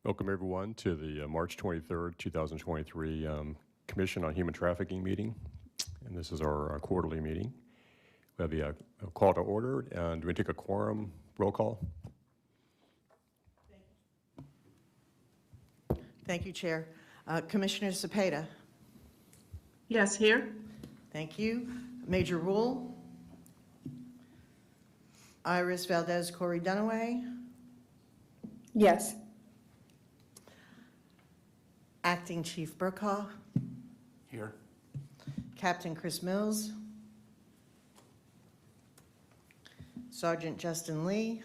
Welcome everyone to the March 23rd, 2023 Commission on Human Trafficking meeting. And this is our quarterly meeting. We have a call to order, and do we take a quorum roll call? Thank you, Chair. Commissioner Cepeda. Yes, here. Thank you. Major Rule. Iris Valdez Corey Dunaway. Yes. Acting Chief Burkhaw. Here. Captain Chris Mills. Sergeant Justin Lee.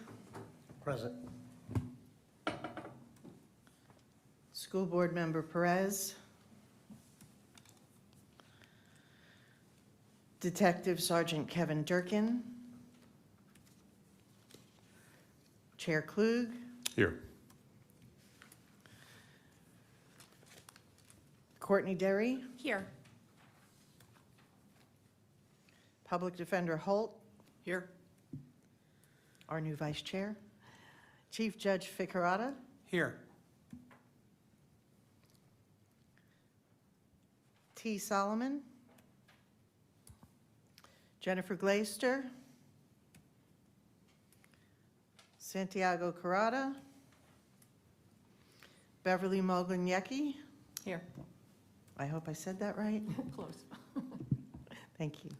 Present. School Board Member Perez. Detective Sergeant Kevin Durkin. Chair Klug. Here. Courtney Derry. Here. Public Defender Holt. Here. Our new Vice Chair. Chief Judge Ficarata. Here. T. Solomon. Jennifer Glaister. Santiago Carrata. Beverly Mogulnyecki. Here. I hope I said that right. Close. Thank you.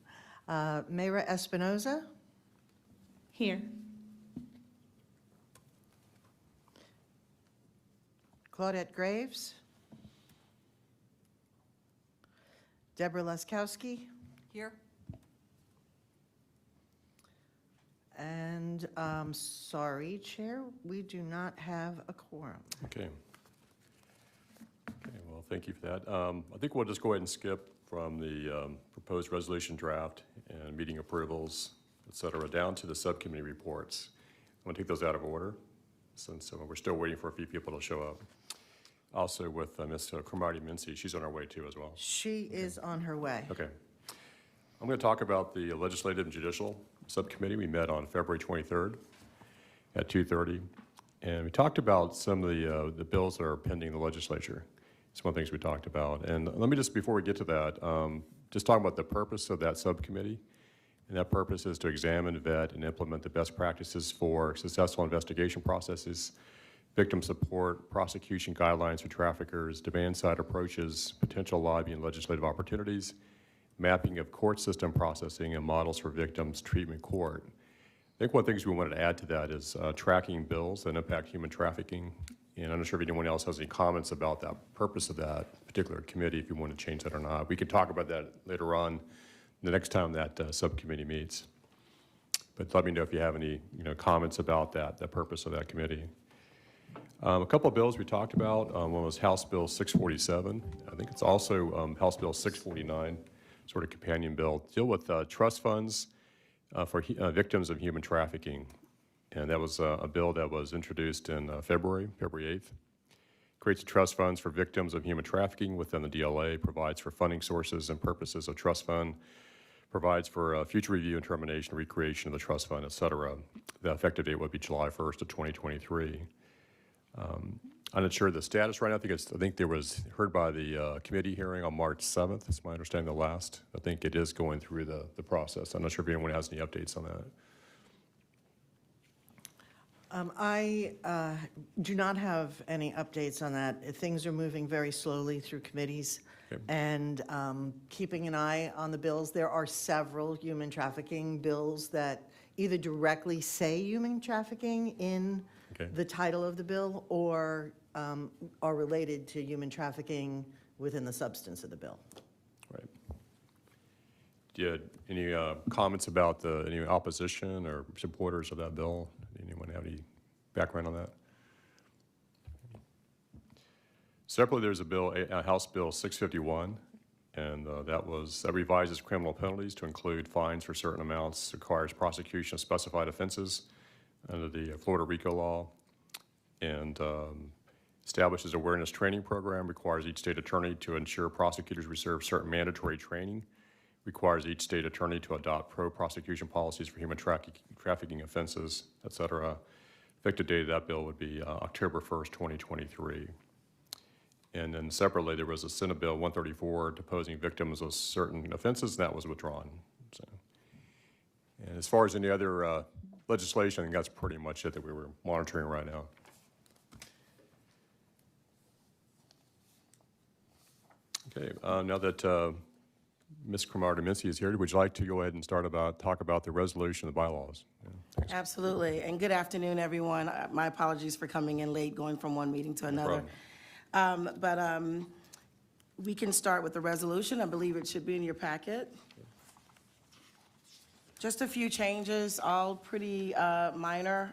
Mayra Espinoza. Here. Claudette Graves. Deborah Leskowski. Here. And sorry, Chair, we do not have a quorum. Okay. Okay, well, thank you for that. I think we'll just go ahead and skip from the proposed resolution draft and meeting approvals, et cetera, down to the subcommittee reports. I'm going to take those out of order since we're still waiting for a few people to show up. Also with Ms. Cromartie Mincy, she's on her way too as well. She is on her way. Okay. I'm going to talk about the Legislative and Judicial Subcommittee. We met on February 23rd at 2:30, and we talked about some of the bills that are pending the legislature. It's one of the things we talked about. And let me just, before we get to that, just talk about the purpose of that subcommittee. And that purpose is to examine, vet, and implement the best practices for successful investigation processes, victim support, prosecution guidelines for traffickers, demand-side approaches, potential lobbying and legislative opportunities, mapping of court system processing, and models for victims treatment court. I think one of the things we wanted to add to that is tracking bills that impact human trafficking. And I'm not sure if anyone else has any comments about that purpose of that particular committee, if you want to change that or not. We can talk about that later on the next time that subcommittee meets. But let me know if you have any comments about that, the purpose of that committee. A couple of bills we talked about. One was House Bill 647. I think it's also House Bill 649, sort of companion bill, deal with trust funds for victims of human trafficking. And that was a bill that was introduced in February 8th. Creates trust funds for victims of human trafficking within the DLA, provides for funding sources and purposes of trust fund, provides for future review and termination, recreation of the trust fund, et cetera. The effective date would be July 1st of 2023. I'm not sure the status right now. I think there was heard by the committee hearing on March 7th. That's my understanding, the last. I think it is going through the process. I'm not sure if anyone has any updates on that. I do not have any updates on that. Things are moving very slowly through committees. Okay. And keeping an eye on the bills. There are several human trafficking bills that either directly say human trafficking in the title of the bill or are related to human trafficking within the substance of the bill. Right. Do you have any comments about any opposition or supporters of that bill? Anyone have any background on that? Separately, there's a bill, House Bill 651, and that revises criminal penalties to include fines for certain amounts, requires prosecution of specified offenses under the Florida RICO law, and establishes awareness training program, requires each state attorney to ensure prosecutors receive certain mandatory training, requires each state attorney to adopt pro-prosecution policies for human trafficking offenses, et cetera. effective date of that bill would be October 1st, 2023. And then separately, there was a Senate Bill 134 deposing victims of certain offenses, and that was withdrawn. So, and as far as any other legislation, I think that's pretty much it that we were monitoring right now. Okay, now that Ms. Cromartie-Mincy is here, would you like to go ahead and talk about the resolution of the bylaws? Yeah, Absolutely, and good afternoon, everyone. My apologies for coming in late, going from one meeting to another. But we can start with the resolution. I believe it should be in your packet. Just a few changes, all pretty minor.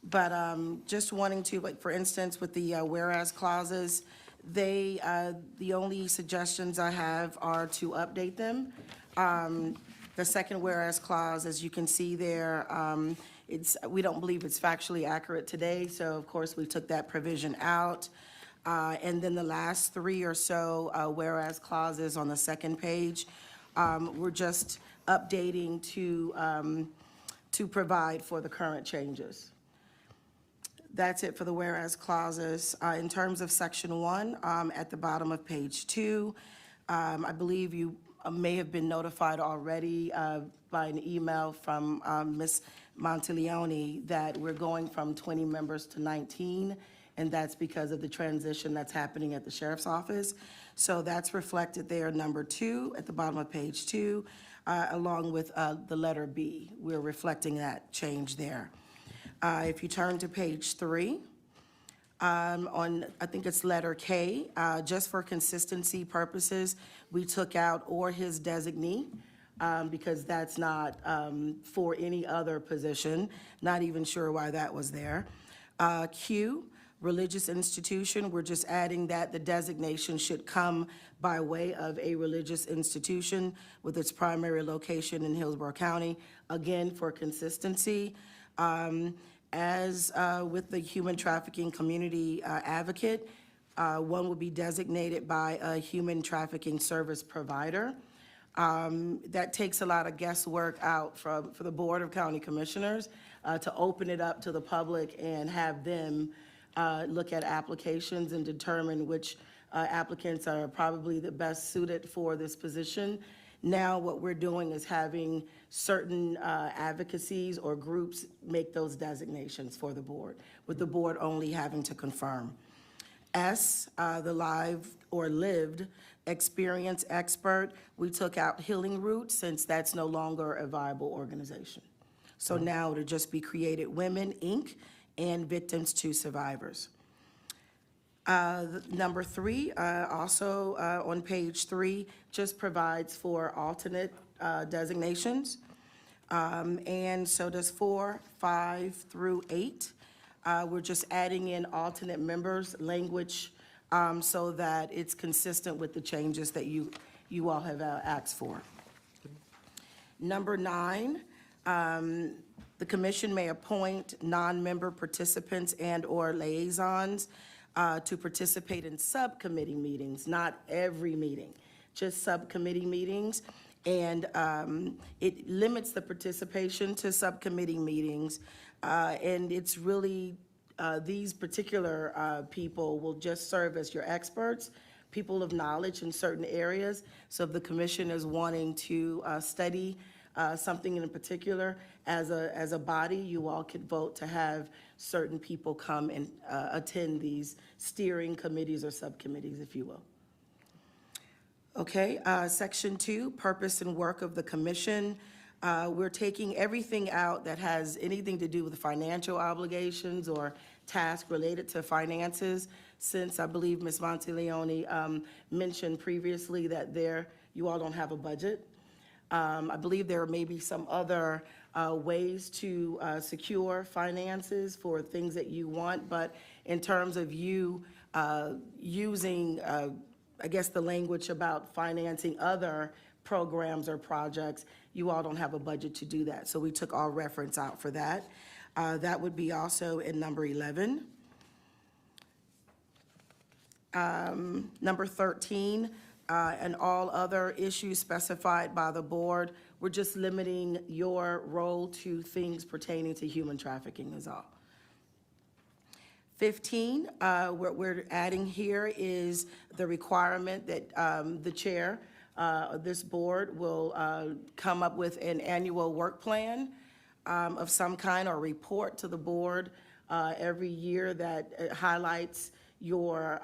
But just wanting to, like, for instance, with the whereas clauses, the only suggestions I have are to update them. The second whereas clause, as you can see there, we don't believe it's factually accurate today, so of course we took that provision out. And then the last three or so whereas clauses on the second page, we're just updating to provide for the current changes. That's it for the whereas clauses. In terms of section 1, at the bottom of page 2, I believe you may have been notified already by an email from Ms. Monteleone that we're going from 20 members to 19, and that's because of the transition that's happening at the sheriff's office. So that's reflected there, number 2, at the bottom of page 2, along with the letter B. We're reflecting that change there. If you turn to page 3, on, I think it's letter K, just for consistency purposes, we took out "or his designee," because that's not for any other position. Not even sure why that was there. Q, religious institution, we're just adding that the designation should come by way of a religious institution with its primary location in Hillsborough County, again, for consistency. As with the human trafficking community advocate, one would be designated by a human trafficking service provider. That takes a lot of guesswork out for the Board of County Commissioners to open it up to the public and have them look at applications and determine which applicants are probably the best suited for this position. Now what we're doing is having certain advocacies or groups make those designations for the board, with the board only having to confirm. S, the live or lived experience expert, we took out Healing Root since that's no longer a viable organization. So now it'll just be Created Women, Inc., and Victims to Survivors. Number 3, also on page 3, just provides for alternate designations. And so does 4, 5 through 8. We're just adding in alternate members language so that it's consistent with the changes that you all have asked for. Number 9, the commission may appoint non-member participants and/or liaisons to participate in subcommittee meetings, not every meeting, just subcommittee meetings. And it limits the participation to subcommittee meetings. And it's really, these particular people will just serve as your experts, people of knowledge in certain areas. So if the commission is wanting to study something in particular, as a body, you all could vote to have certain people come and attend these steering committees or subcommittees, if you will. Okay, section 2, purpose and work of the commission. We're taking everything out that has anything to do with financial obligations or tasks related to finances, since I believe Ms. Monteleone mentioned previously that you all don't have a budget. I believe there may be some other ways to secure finances for things that you want, but in terms of you using, I guess, the language about financing other programs or projects, you all don't have a budget to do that. So we took all reference out for that. That would be also in number 11. Number 13, and all other issues specified by the board We're just limiting your role to things pertaining to human trafficking is all. 15, what we're adding here is the requirement that the chair of this board will come up with an annual work plan of some kind or report to the board every year that highlights your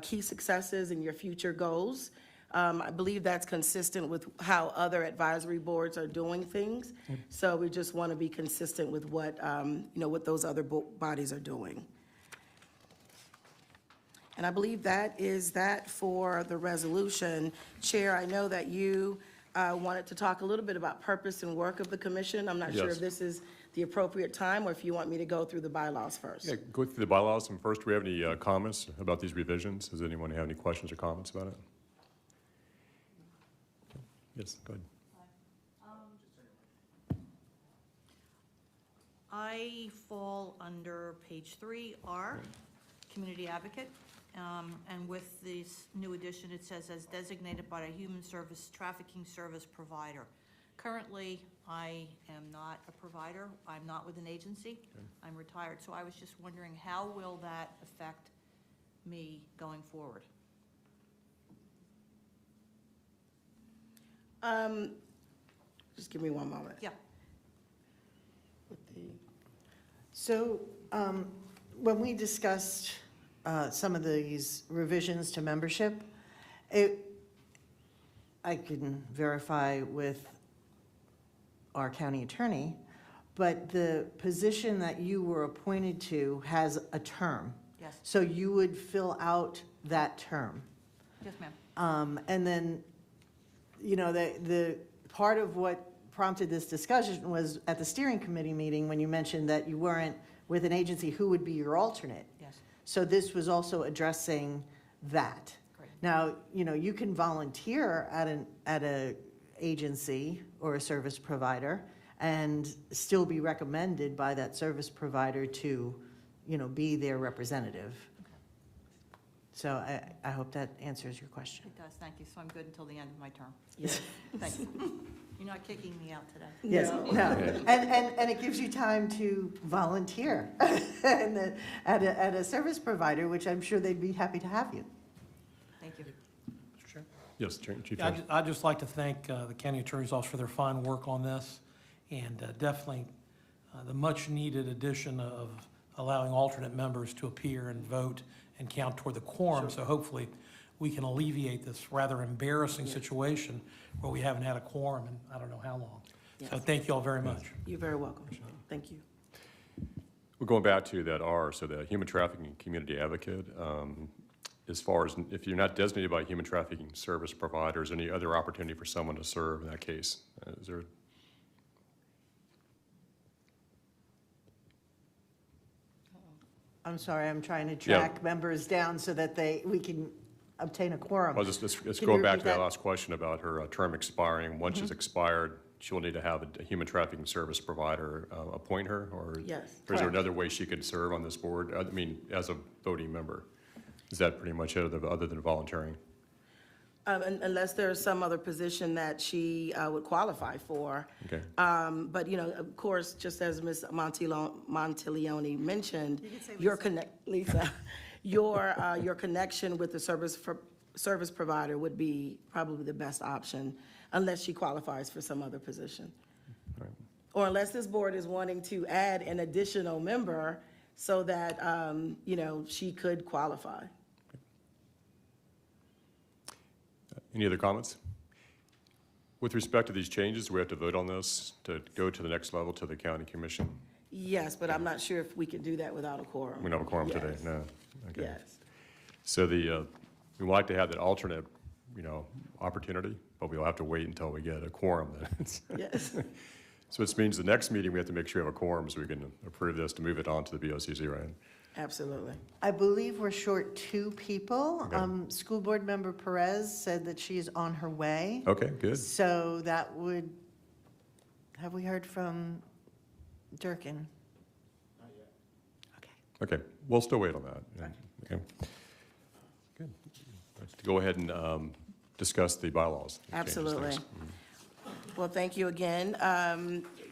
key successes and your future goals. I believe that's consistent with how other advisory boards are doing things. So we just want to be consistent with what, what those other bodies are doing. And I believe that is that for the resolution. Chair, I know that you wanted to talk a little bit about purpose and work of the commission. I'm not sure Yes. if this is the appropriate time or if you want me to go through the bylaws first. Yeah, go through the bylaws, and first, do we have any comments about these revisions? Does anyone have any questions or comments about it? Yes, go ahead. I fall under page 3R, Community Advocate. And with this new addition, it says, as designated by a human service trafficking service provider. Currently, I am not a provider. I'm not with an agency. I'm retired. So I was just wondering, how will that affect me going forward? Just give me one moment. Yeah. So when we discussed some of these revisions to membership, I can verify with our county attorney, but the position that you were appointed to has a term. Yes. So you would fill out that term. Yes, ma'am. And then, the part of what prompted this discussion was at the steering committee meeting when you mentioned that you weren't with an agency, who would be your alternate? Yes. So this was also addressing that. Great. Now, you can volunteer at a agency or a service provider and still be recommended by that service provider to, be their representative. So I hope that answers your question. It does, thank you. So I'm good until the end of my term. Yes. Thank you. You're not kicking me out today. Yes, No. no, and it gives you time to volunteer at a service provider, which I'm sure they'd be happy to have you. Thank you. Yes, Chief Yeah, Judge. I'd just like to thank the County Attorney's Office for their fine work on this, and definitely the much-needed addition of allowing alternate members to appear and vote and count toward the quorum. So hopefully, we can alleviate this rather embarrassing situation where we haven't had a quorum in I don't know how long. So Yes. thank you all very much. You're very welcome. Thank you. We're going back to that R, so the human trafficking community advocate. As far as if you're not designated by a human trafficking service provider, is there any other opportunity for someone to serve in that case? Is there? I'm sorry, I'm trying to track members down so that we can obtain a quorum. Well, just Can go you back repeat to that that? last question about her term expiring. Once it's expired, she'll need to have a human trafficking service provider appoint her, or? Yes. Or is there Correct. another way she could serve on this board? I mean, as a voting member? Is that pretty much it, other than volunteering? Unless there's some other position that she would qualify for. Okay. But, of course, just as Ms. Montiglione mentioned, Lisa, your connection with the service provider would be probably the best option, unless she qualifies for some other position. All right. Or unless this board is wanting to add an additional member so that, she could qualify. Any other comments? With respect to these changes, we have to vote on this to go to the next level to the county commission? Yes, but I'm not sure if we can do that without a quorum. We don't have a quorum today, Yes. no. Okay. Yes. So we would like to have that alternate, opportunity, but we'll have to wait until we get a quorum then. Yes. So it means the next meeting, we have to make sure we have a quorum so we can approve this to move it on to the BOCC, right? Absolutely. I believe we're short 2 people. Okay. School board member Perez said that she is on her way. Okay, good. So that would, have we heard from Durkin? Not yet. Okay. Okay, we'll still wait on that. Yeah, okay. Good. To go ahead and discuss the bylaws. changes, Absolutely. things. Well, thank you again.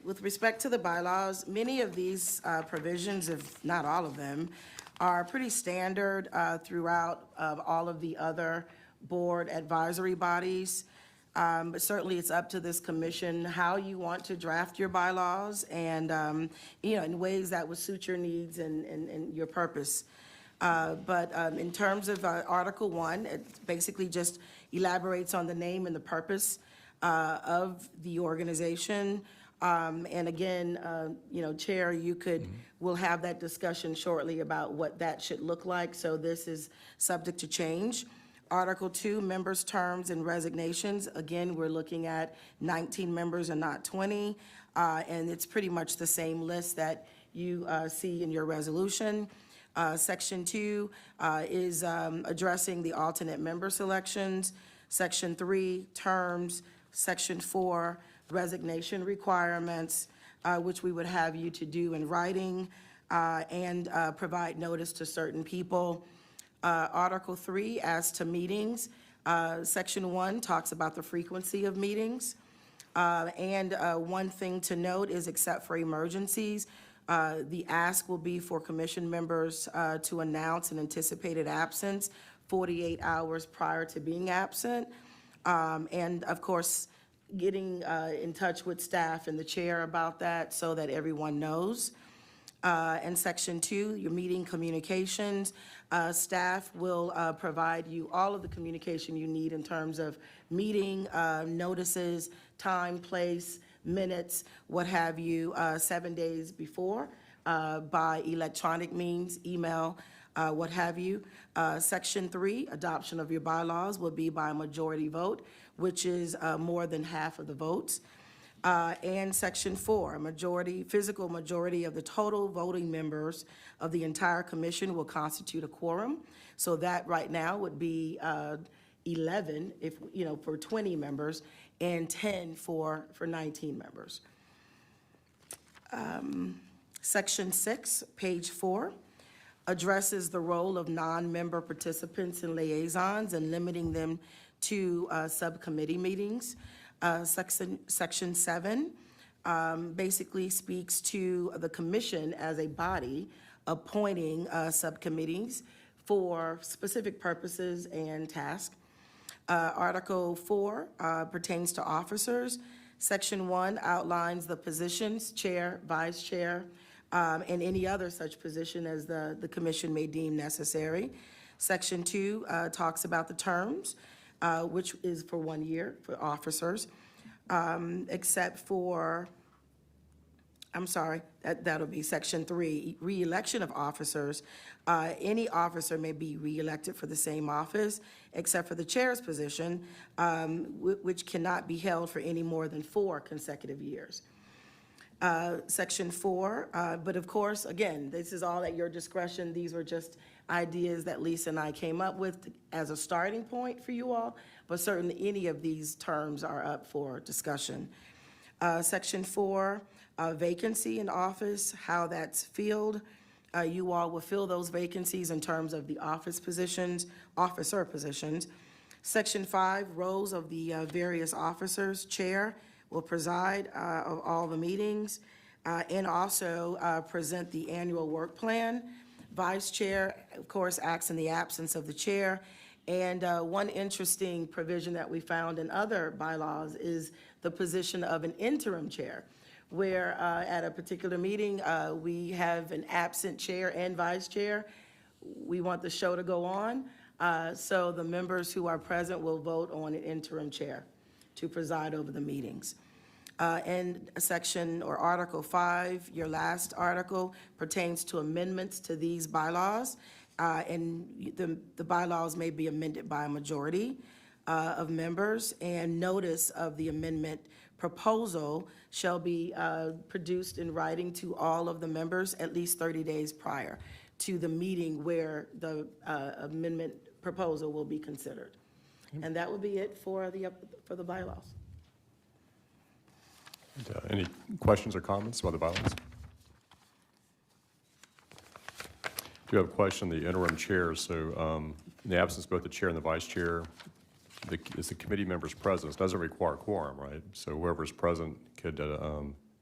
With respect to the bylaws, many of these provisions, if not all of them, are pretty standard throughout all of the other board advisory bodies. But certainly, it's up to this commission how you want to draft your bylaws and, in ways that would suit your needs and your purpose. But in terms of Article 1, it basically just elaborates on the name and the purpose of the organization. And again, Chair, we'll have that discussion shortly about what that should look like. So this is subject to change. Article 2, members' terms and resignations. Again, we're looking at 19 members and not 20. And it's pretty much the same list that you see in your resolution. Section 2 is addressing the alternate member selections. Section 3, terms. Section 4, resignation requirements, which we would have you to do in writing and provide notice to certain people. Article 3, as to meetings, Section 1 talks about the frequency of meetings. And one thing to note is, except for emergencies, the ask will be for commission members to announce an anticipated absence 48 hours prior to being absent. And of course, getting in touch with staff and the chair about that so that everyone knows. And Section 2, your meeting communications, staff will provide you all of the communication you need in terms of meeting notices, time, place, minutes, what have you, 7 days before by electronic means, email, what have you. Section 3, adoption of your bylaws will be by a majority vote, which is more than half of the votes. And Section 4, physical majority of the total voting members of the entire commission will constitute a quorum. So that right now would be 11 for 20 members and 10 for 19 members. Section 6, page 4, addresses the role of non-member participants and liaisons and limiting them to subcommittee meetings. Section 7 basically speaks to the commission as a body appointing subcommittees for specific purposes and tasks. Article 4 pertains to officers. Section 1 outlines the positions, chair, vice chair, and any other such position as the commission may deem necessary. Section 2 talks about the terms, which is for 1 year for officers, except for, that'll be Section 3, re-election of officers. Any officer may be re-elected for the same office, except for the chair's position, which cannot be held for any more than 4 consecutive years. Section 4, but of course, again, this is all at your discretion. These were just ideas that Lisa and I came up with as a starting point for you all, but certainly any of these terms are up for discussion. Section 4, vacancy in office, how that's filled. You all will fill those vacancies in terms of the officer positions. Section 5, roles of the various officers. Chair will preside of all the meetings and also present the annual work plan. Vice chair, of course, acts in the absence of the chair. And one interesting provision that we found in other bylaws is the position of an interim chair, where at a particular meeting, we have an absent chair and vice chair. We want the show to go on, so the members who are present will vote on an interim chair to preside over the meetings. And section or Article 5, your last article, pertains to amendments to these bylaws. And the bylaws may be amended by a majority of members, and notice of the amendment proposal shall be produced in writing to all of the members at least 30 days prior to the meeting where the amendment proposal will be considered. And that will be it for the bylaws. Any questions or comments about the bylaws? Do have a question, the interim chair. So in the absence of both the chair and the vice chair, it's the committee members' presence. Doesn't require quorum, right? So whoever's present could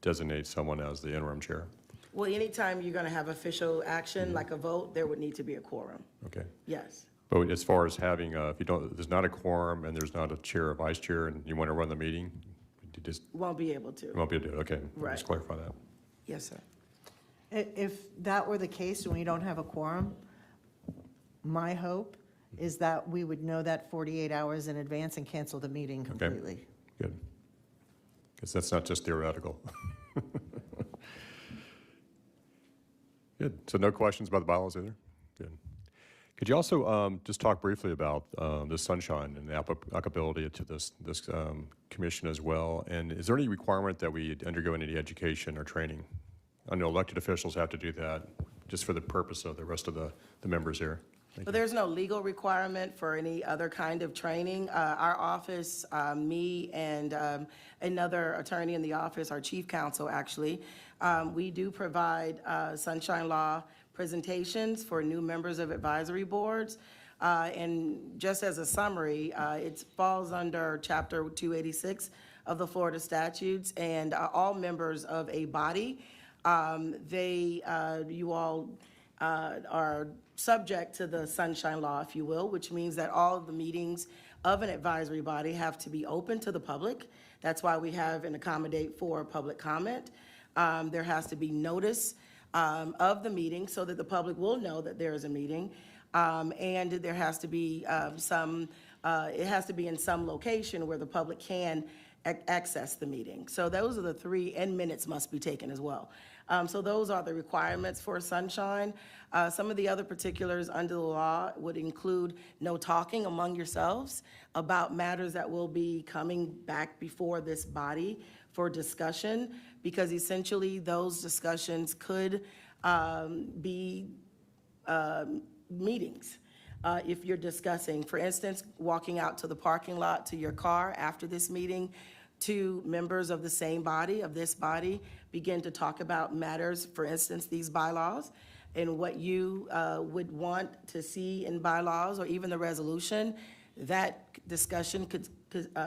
designate someone as the interim chair. Well, anytime you're going to have official action, like a vote, there would need to be a quorum. Okay. Yes. But as far as having, if you don't, there's not a quorum and there's not a chair or vice chair and you want to run the meeting, you just Won't be able to. won't be able to do it. Okay. Right. Just clarify that. Yes, sir. If that were the case and we don't have a quorum, my hope is that we would know that 48 hours in advance and cancel the meeting completely. Good. Because that's not just theoretical. Good. So no questions about the bylaws either? Good. Could you also just talk briefly about the sunshine and the applicability to this commission as well? And is there any requirement that we undergo any education or training? I know elected officials have to do that just for the purpose of the rest of the members here. But there's no legal requirement for any other kind of training. Our office, me and another attorney in the office, our chief counsel actually, we do provide sunshine law presentations for new members of advisory boards. And just as a summary, it falls under Chapter 286 of the Florida statutes, and all members of a body, you all are subject to the sunshine law, if you will, which means that all of the meetings of an advisory body have to be open to the public. That's why we have and accommodate for public comment. There has to be notice of the meeting so that the public will know that there is a meeting. And there has to be it has to be in some location where the public can access the meeting. So those are the three, and minutes must be taken as well. So those are the requirements for sunshine. Some of the other particulars under the law would include no talking among yourselves about matters that will be coming back before this body for discussion, because essentially those discussions could be meetings. If you're discussing, for instance, walking out to the parking lot to your car after this meeting, two members of the same body, of this body, begin to talk about matters, for instance, these bylaws, and what you would want to see in bylaws or even the resolution, that discussion could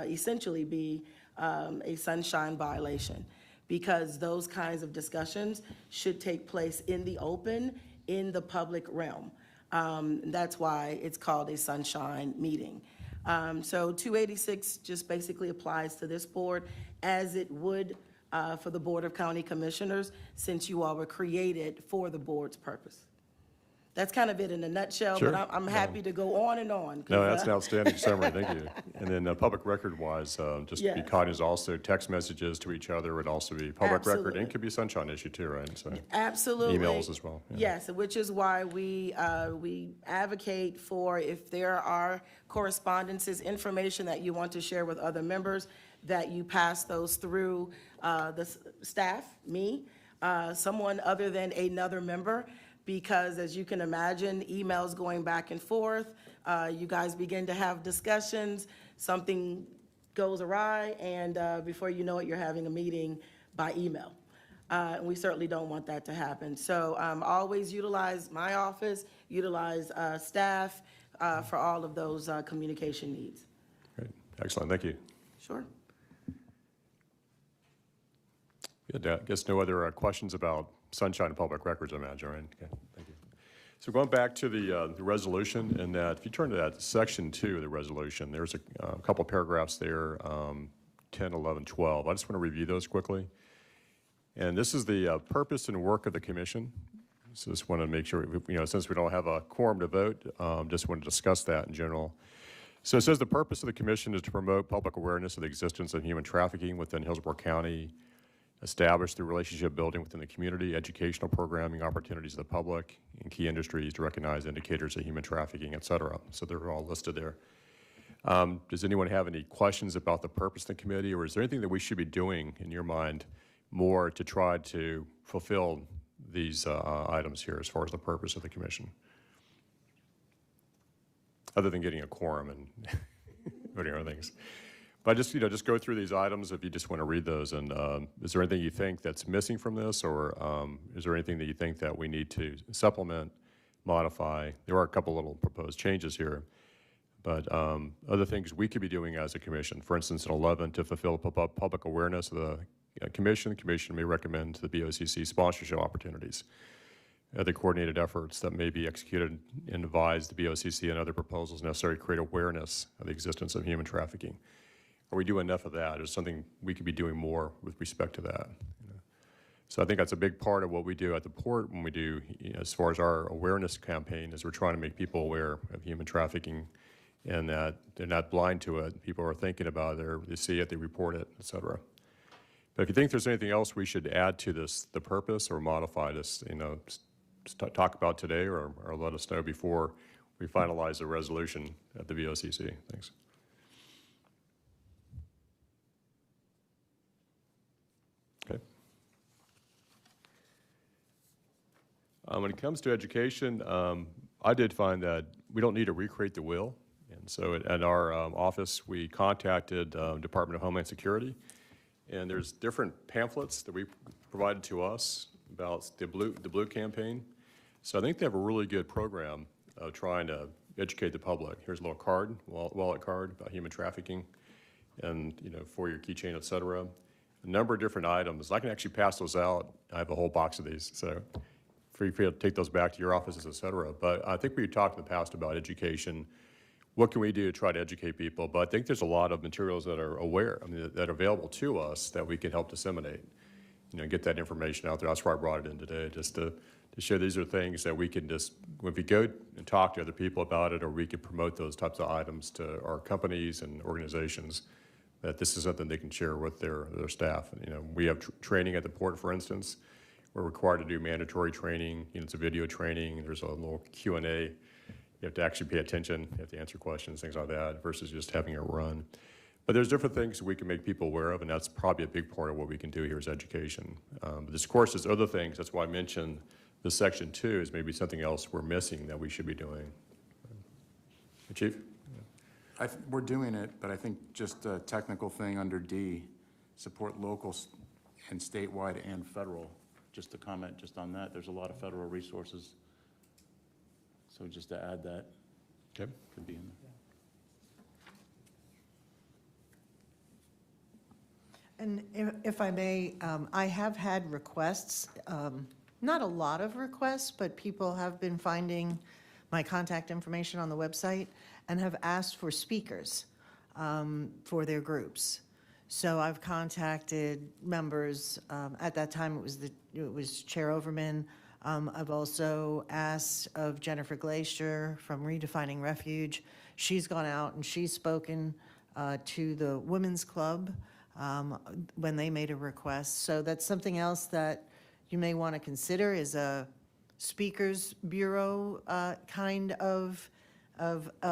essentially be a sunshine violation, because those kinds of discussions should take place in the open, in the public realm. That's why it's called a sunshine meeting. So 286 just basically applies to this board as it would for the Board of County Commissioners, since you all were created for the board's purpose. That's kind of it in a nutshell, Sure. but I'm happy to go on and on. 'Cause, No, that's an outstanding summary, thank you. And then public record-wise, just be Yes. cognizant also text messages to each other would also be public record, and Absolutely. it could be a sunshine issue too, right? So Absolutely. emails as well. Yeah. Yes, which is why we advocate for, if there are correspondences, information that you want to share with other members, that you pass those through the staff, me, someone other than another member, because as you can imagine, emails going back and forth, you guys begin to have discussions, something goes awry, and before you know it, you're having a meeting by email. And we certainly don't want that to happen. So always utilize my office, utilize staff for all of those communication needs. Great, excellent, thank you. Sure. Good, I guess no other questions about sunshine and public records, I imagine, right? Okay, thank you. So going back to the resolution, and that, if you turn to that section 2 of the resolution, there's a couple paragraphs there, 10, 11, 12. I just want to review those quickly. And this is the purpose and work of the commission. So just want to make sure, since we don't have a quorum to vote, just want to discuss that in general. So it says the purpose of the commission is to promote public awareness of the existence of human trafficking within Hillsborough County, establish the relationship building within the community, educational programming opportunities of the public, and key industries to recognize indicators of human trafficking, et cetera. So they're all listed there. Does anyone have any questions about the purpose of the committee, or is there anything that we should be doing, in your mind, more to try to fulfill these items here as far as the purpose of the commission? Other than getting a quorum and voting on things. But just go through these items if you just want to read those. And is there anything you think that's missing from this, or is there anything that you think that we need to supplement, modify? There are a couple little proposed changes here, But other things we could be doing as a commission, for instance, in 11, to fulfill public awareness of the commission may recommend to the BOCC sponsorship opportunities, other coordinated efforts that may be executed and advise the BOCC and other proposals necessary to create awareness of the existence of human trafficking. Are we doing enough of that? Is something we could be doing more with respect to that? So I think that's a big part of what we do at the port when we do, as far as our awareness campaign, is we're trying to make people aware of human trafficking and that they're not blind to it. People are thinking about it, they see it, they report it, et cetera. But if you think there's anything else we should add to this, the purpose, or modify this, talk about today or let us know before we finalize the resolution at the VOCC. Thanks. Okay. When it comes to education, I did find that we don't need to recreate the wheel. And so at our office, we contacted Department of Homeland Security, and there's different pamphlets that we provided to us about the blue campaign. So I think they have a really good program of trying to educate the public. Here's a little card, wallet card about human trafficking, and for your keychain, et cetera. A number of different items. I can actually pass those out. I have a whole box of these, so feel free to take those back to your offices, et cetera. But I think we talked in the past about education. What can we do to try to educate people? But I think there's a lot of materials that are that are available to us that we can help disseminate, get that information out there. That's why I brought it in today, just to show these are things that we can just, if we go and talk to other people about it, or we can promote those types of items to our companies and organizations, that this is something they can share with their staff. We have training at the port, for instance. We're required to do mandatory training. It's a video training. There's a little Q&A. You have to actually pay attention. You have to answer questions, things like that, versus just having it run. But there's different things we can make people aware of, and that's probably a big part of what we can do here is education. But this course is other things. That's why I mentioned the section 2 is maybe something else we're missing that we should be doing. Chief? We're doing it, but I think just a technical thing under D, support local and statewide and federal. Just to comment just on that, there's a lot of federal resources. So just to add that, Okay. could be in there. And if I may, I have had requests, not a lot of requests, but people have been finding my contact information on the website and have asked for speakers for their groups. So I've contacted members. At that time, it was Chair Overman. I've also asked of Jennifer Glacier from Redefining Refuge. She's gone out and she's spoken to the Women's Club when they made a request. So that's something else that you may want to consider is a speakers bureau kind of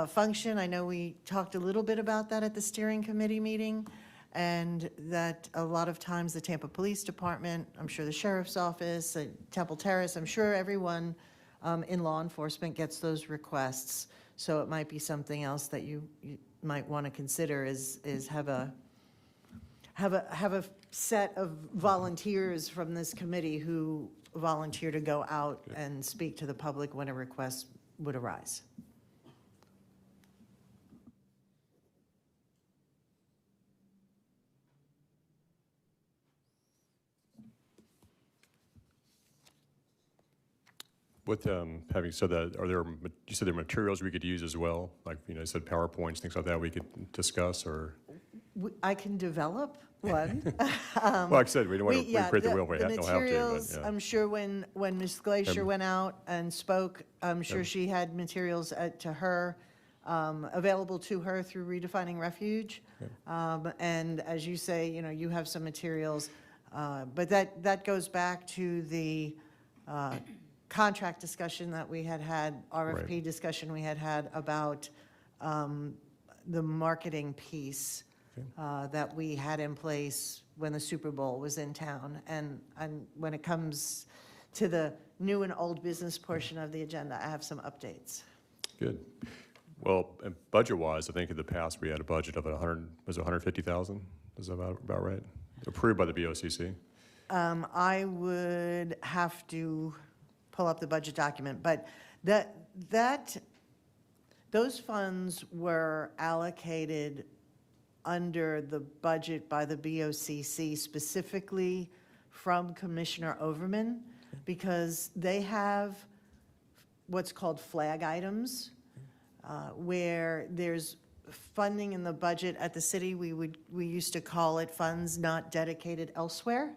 function. I know we talked a little bit about that at the steering committee meeting, and that a lot of times the Tampa Police Department, I'm sure the Sheriff's Office, Temple Terrace, I'm sure everyone in law enforcement gets those requests. So it might be something else that you might want to consider is have a set of volunteers from this committee who volunteer to go out and speak to the public when a request would arise. With having said that, you said there are materials we could use as well, like you said PowerPoints, things like that we could discuss, or? I can develop one. Well, like I said, we don't want to recreate the wheel. We don't have to. Materials, But, yeah. I'm sure when Ms. Glacier went out and spoke, I'm sure she had materials to her, available to her through Redefining Refuge. And as you say, you have some materials, but that goes back to the contract discussion that we had, RFP Right. discussion we had about the marketing piece that we had in place when the Super Bowl was in town. And when it comes to the new and old business portion of the agenda, I have some updates. Good. Well, and budget-wise, I think in the past we had a budget of 150,000? Is that about right? Approved by the BOCC? I would have to pull up the budget document, but that Those funds were allocated under the budget by the BOCC, specifically from Commissioner Overman, because they have what's called flag items, where there's funding in the budget at the city. We used to call it funds not dedicated elsewhere.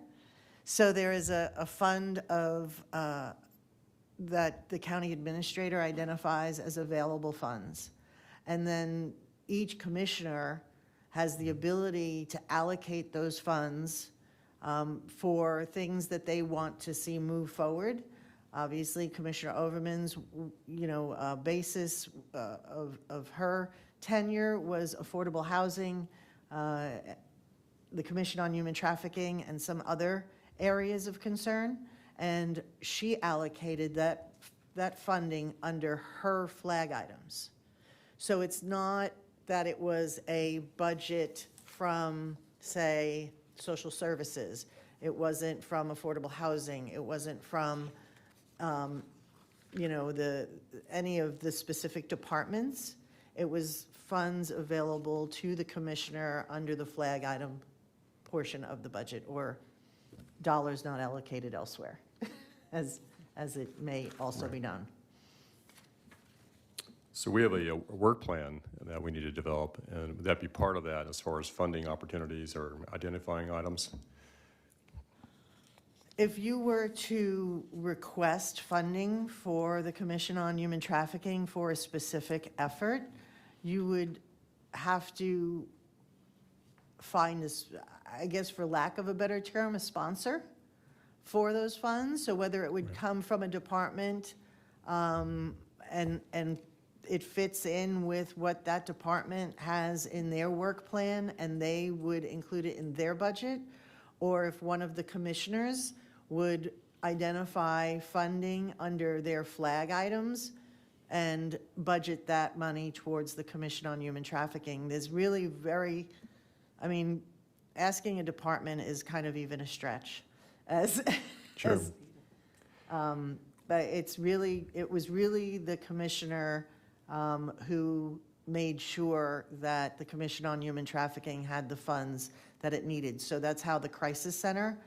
So there is a fund of that the county administrator identifies as available funds. And then each commissioner has the ability to allocate those funds for things that they want to see move forward. Obviously, Commissioner Overman's, basis of her tenure was affordable housing, the Commission on Human Trafficking, and some other areas of concern. And she allocated that funding under her flag items. So it's not that it was a budget from, say, social services. It wasn't from affordable housing. It wasn't from, any of the specific departments. It was funds available to the commissioner under the flag item portion of the budget, or dollars not allocated elsewhere, as it may also be known. So we have a work plan that we need to develop, and would that be part of that as far as funding opportunities or identifying items? If you were to request funding for the Commission on Human Trafficking for a specific effort, you would have to find this, I guess for lack of a better term, a sponsor for those funds. So whether it would come from a department and it fits in with what that department has in their work plan and they would include it in their budget, or if one of the commissioners would identify funding under their flag items and budget that money towards the Commission on Human Trafficking. There's really asking a department is kind of even a stretch. Sure. But it was really the commissioner who made sure that the Commission on Human Trafficking had the funds that it needed. So that's how the Crisis Center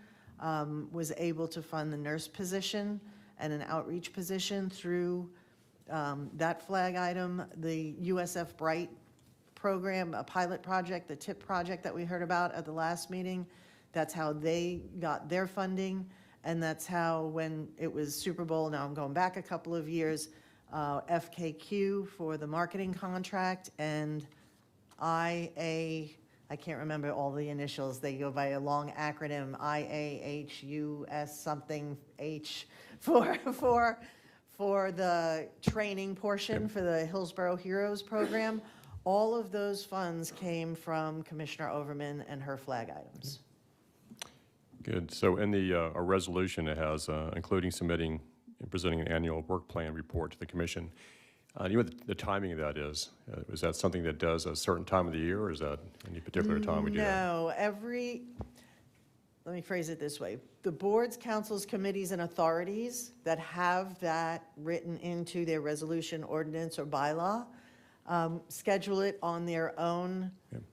was able to fund the nurse position and an outreach position through that flag item. The USF Bright program, a pilot project, the TIP project that we heard about at the last meeting, that's how they got their funding. And that's how, when it was Super Bowl, now I'm going back a couple of years, FKQ for the marketing contract, and I can't remember all the initials, they go by a long acronym, IAHUS something H, for the training portion for the Hillsborough Heroes program. All of those funds came from Commissioner Overman and her flag items. Good. So in the a resolution, it has including submitting and presenting an annual work plan report to the commission. You know what the timing of that is? Is that something that does a certain time of the year, or is that any particular time we do that? No, let me phrase it this way. The boards, councils, committees, and authorities that have that written into their resolution, ordinance, or bylaw schedule it on their own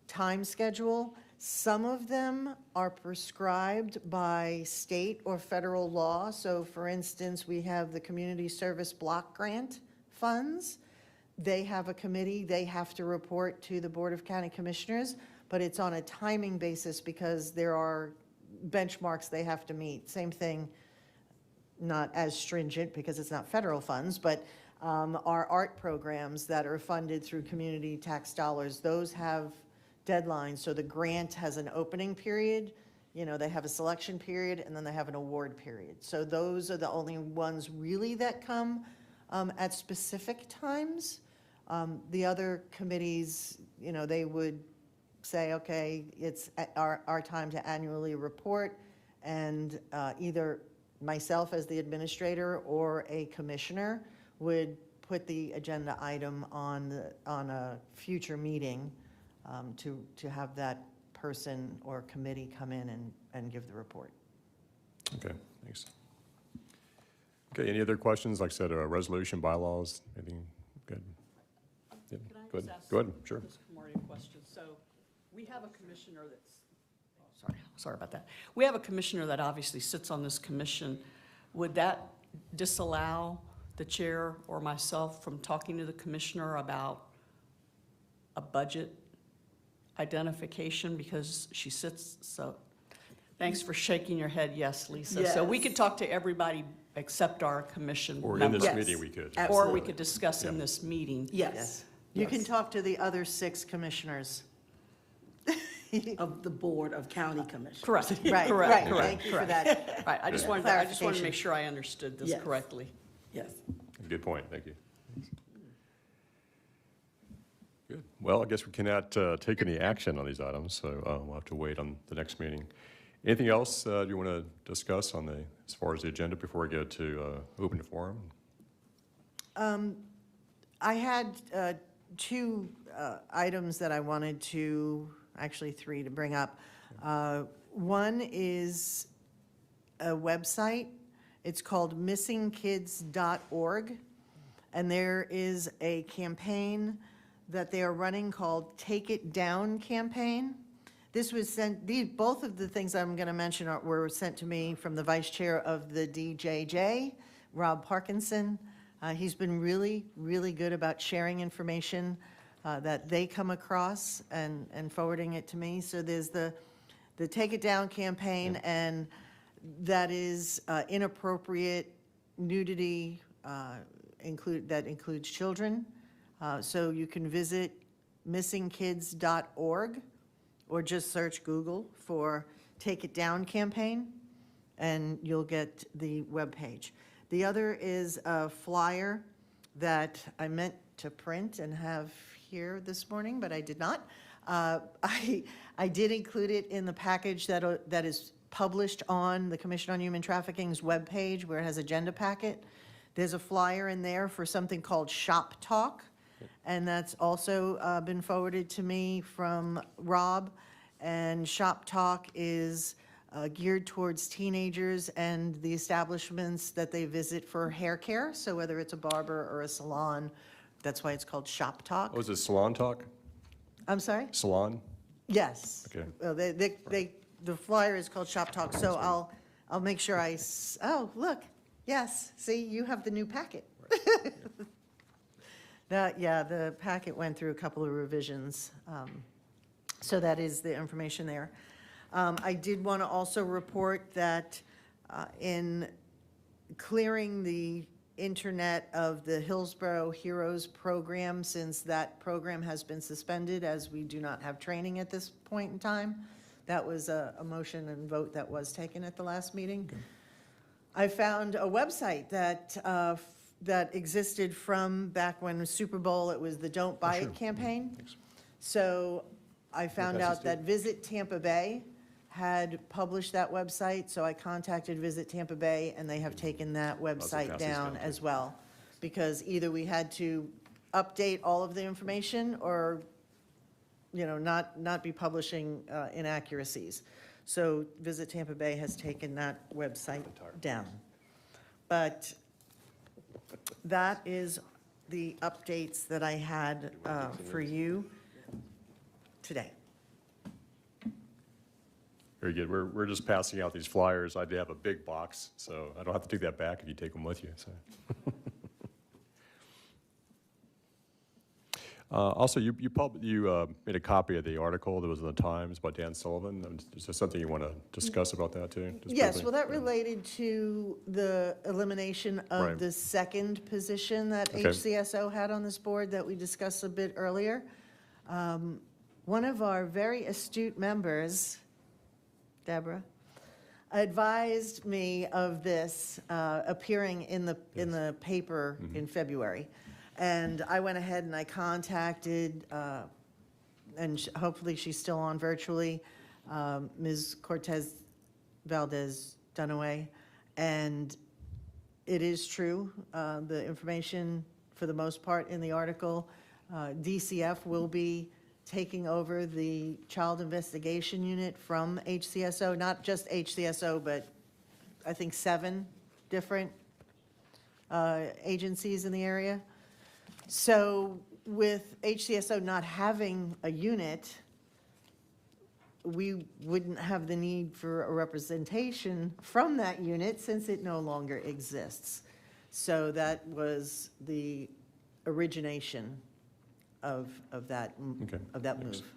time schedule. Some of them are prescribed by state or federal law. So for instance, we have the Community Service Block Grant funds. They have a committee, they have to report to the Board of County Commissioners, but it's on a timing basis because there are benchmarks they have to meet. Same thing, not as stringent because it's not federal funds, but our art programs that are funded through community tax dollars, those have deadlines. So the grant has an opening period, they have a selection period, and then they have an award period. So those are the only ones really that come at specific times. The other committees, they would say, okay, it's our time to annually report, and either myself as the administrator or a commissioner would put the agenda item on a future meeting to have that person or committee come in and give the report. Okay, thanks. Okay, any other questions? Like I said, resolution, bylaws, anything good? Yeah, Can I Go ahead, just ask go ahead, sure. Ms. Kamari a question? So we have a commissioner sorry about that. We have a commissioner that obviously sits on this commission. Would that disallow the chair or myself from talking to the commissioner about a budget identification because she sits, so, thanks for shaking your head, yes, Lisa. So we could talk to everybody except our commission Or in this members. meeting, we could. Or we could discuss in this meeting. Yes, You can talk to the other 6 commissioners. of the Board of County Commissioners. Correct, Right, correct, right, correct. thank you for that. Right, I just wanted to Clarification. make sure I understood this Yes. correctly. Yes. Good point, thank you. Good. Well, I guess we cannot take any action on these items, so we'll have to wait on the next meeting. Anything else you want to discuss on as far as the agenda before we go to open forum? I had 2 items that I wanted to, actually 3 to bring up. One is a website. It's called missingkids.org, and there is a campaign that they are running called Take It Down campaign. This was sent, both of the things I'm going to mention were sent to me from the vice chair of the DJJ, Rob Parkinson. He's been really, really good about sharing information that they come across and forwarding it to me. So there's the Take It Down campaign, and that is inappropriate nudity that includes children. So you can visit missingkids.org or just search Google for Take It Down campaign, and you'll get the webpage. The other is a flyer that I meant to print and have here this morning, but I did not. I did include it in the package that is published on the Commission on Human Trafficking's webpage, where it has agenda packet. There's a flyer in there for something called Shop Talk, and that's also been forwarded to me from Rob. And Shop Talk is geared towards teenagers and the establishments that they visit for hair care. So whether it's a barber or a salon, that's why it's called Shop Talk. Oh, is it Salon Talk? I'm sorry? Salon? Yes. Okay. Well, the flyer is called Shop Talk, so I'll make sure oh, look, yes, see, you have the new packet. The packet went through a couple of revisions, so that is the information there. I did want to also report that in clearing the internet of the Hillsborough Heroes program, since that program has been suspended as we do not have training at this point in time. That was a motion and vote that was taken at the last meeting. Okay. I found a website that existed from back when Super Bowl, it was the Don't Buy It campaign. So I found out that Visit Tampa Bay had published that website, so I contacted Visit Tampa Bay, and they have taken that website down as well, because either we had to update all of the information or, not be publishing inaccuracies. So Visit Tampa Bay has taken that website down. But that is the updates that I had for you today. Very good. We're just passing out these flyers. I do have a big box, so I don't have to take that back if you take them with you. So. Also, you made a copy of the article that was in the Times by Dan Sullivan. Is there something you want to discuss about that too? Just Yes, briefly? well, that related to the elimination Right. of the second position that Okay. HCSO had on this board that we discussed a bit earlier. One of our very astute members, Deborah, advised me of this appearing in the paper in February. And I went ahead and I contacted, and hopefully she's still on virtually, Ms. Cortez Valdez Dunaway. And it is true, the information for the most part in the article, DCF will be taking over the Child Investigation Unit from HCSO, not just HCSO, but I think 7 different agencies in the area. So with HCSO not having a unit, we wouldn't have the need for a representation from that unit since it no longer exists. So that was the origination of that, Okay, of that thanks. move.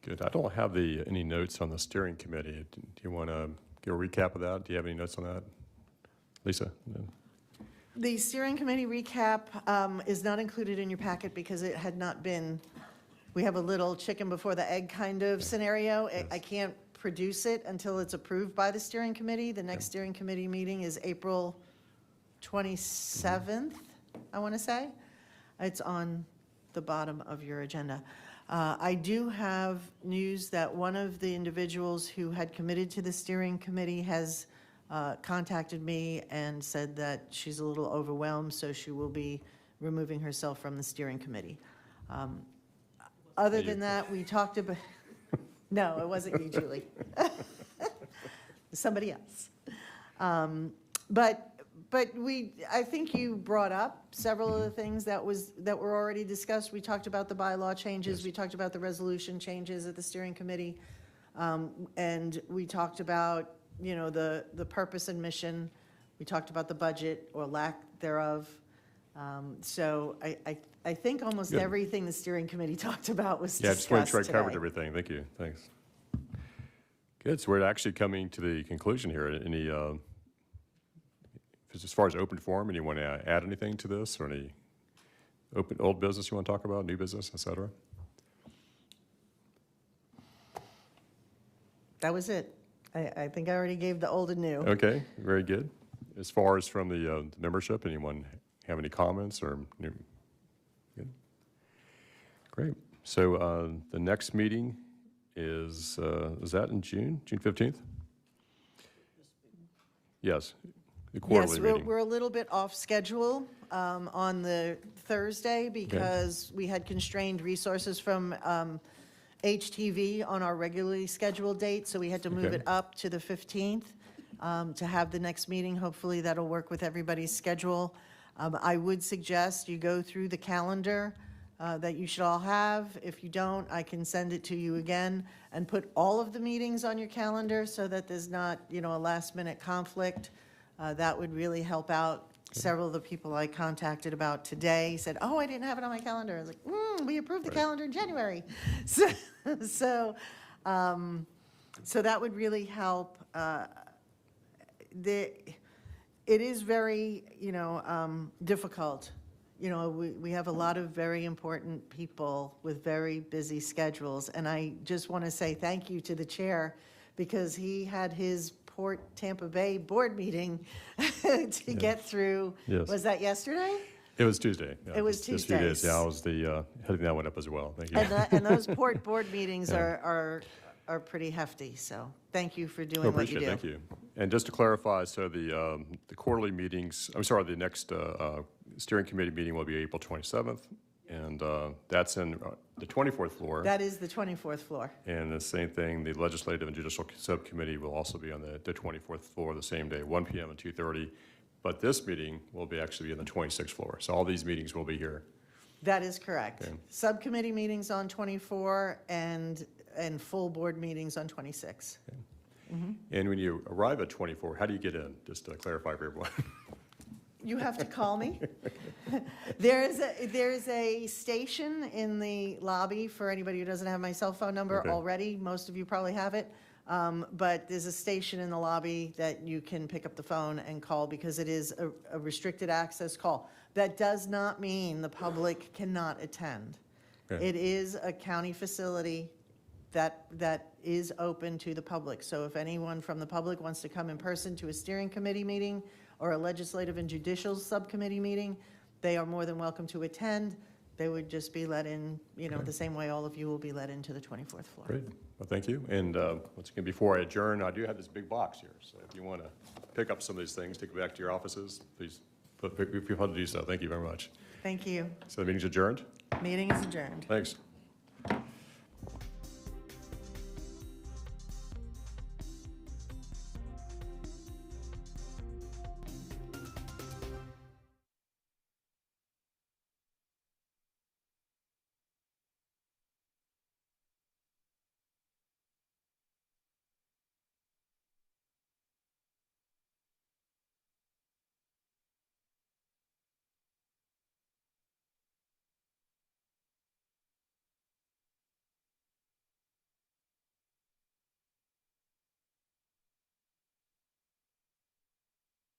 Good. I don't have any notes on the steering committee. Do you want to give a recap of that? Do you have any notes on that? Lisa? No? The steering committee recap is not included in your packet because it had not been, we have a little chicken before the egg kind of scenario. I can't produce it until it's approved by the steering committee. The next steering committee meeting is April 27th, I want to say. It's on the bottom of your agenda. I do have news that one of the individuals who had committed to the steering committee has contacted me and said that she's a little overwhelmed, so she will be removing herself from the steering committee. Other than that, we talked about, no, it wasn't you, Julie. Somebody else. But I think you brought up several of the things that were already discussed. We talked about the bylaw changes, we talked about the resolution changes at the steering committee, and we talked about, you know, the purpose and mission. We talked about the budget or lack thereof. So I think almost Good. everything the steering committee talked about was Yeah, I just want discussed to make sure I covered today. everything. Thank you. Thanks. Good. So we're actually coming to the conclusion here. Any, as far as open forum, and you want to add anything to this, or any old business you want to talk about, new business, et cetera? That was it. I think I already gave the old and new. Okay, very good. As far as from the membership, anyone have any comments or new? Good. Great. So the next meeting is that in June, June 15th? Yes, the quarterly Yes, meeting. we're a little bit off schedule on the Thursday because we had constrained resources from HTV on our regularly scheduled date, so we had to move Okay. it up to the 15th to have the next meeting. Hopefully, that'll work with everybody's schedule. I would suggest you go through the calendar that you should all have. If you don't, I can send it to you again and put all of the meetings on your calendar so that there's not, you know, a last-minute conflict. That would really help out. Several of the people I contacted about today said, oh, I didn't have it on my calendar. I was like, we approved the calendar in January. So that would really help. It is very, you know, difficult. You know, we have a lot of very important people with very busy schedules. And I just want to say thank you to the chair because he had his Port Tampa Bay board meeting to get through. Yes. Was that yesterday? It was Tuesday. Yeah, It was just a few days. Tuesday. Yeah, I was heading that one up as well. Thank you. And those port board meetings Yeah. are pretty hefty. So thank you for No, doing what you appreciate do. it. Thank you. And just to clarify, so the quarterly meetings, I'm sorry, the next steering committee meeting will be April 27th, and that's in the 24th floor. That is the 24th floor. And the same thing, the Legislative and Judicial Subcommittee will also be on the 24th floor the same day, 1 p.m. and 2:30. But this meeting will actually be on the 26th floor. So all these meetings will be here. That is correct. Okay. Subcommittee meetings on 24 and full board meetings on 26. And when you arrive at 24, how do you get in? Just to clarify for everyone. You have to call me. There is a station in the lobby for anybody who doesn't have my cell phone number Okay. already. Most of you probably have it. But there's a station in the lobby that you can pick up the phone and call because it is a restricted access call. That does not mean the public cannot attend. Okay. It is a county facility that is open to the public. So if anyone from the public wants to come in person to a steering committee meeting or a legislative and judicial subcommittee meeting, they are more than welcome to attend. They would just be let in, you know, Okay. the same way all of you will be let into the 24th floor. Great. Well, thank you. And once again, before I adjourn, I do have this big box here. So if you want to pick up some of these things, take it back to your offices, please feel free to do so. Thank you very much. Thank you. So the meeting's adjourned. Meeting is adjourned. Thanks.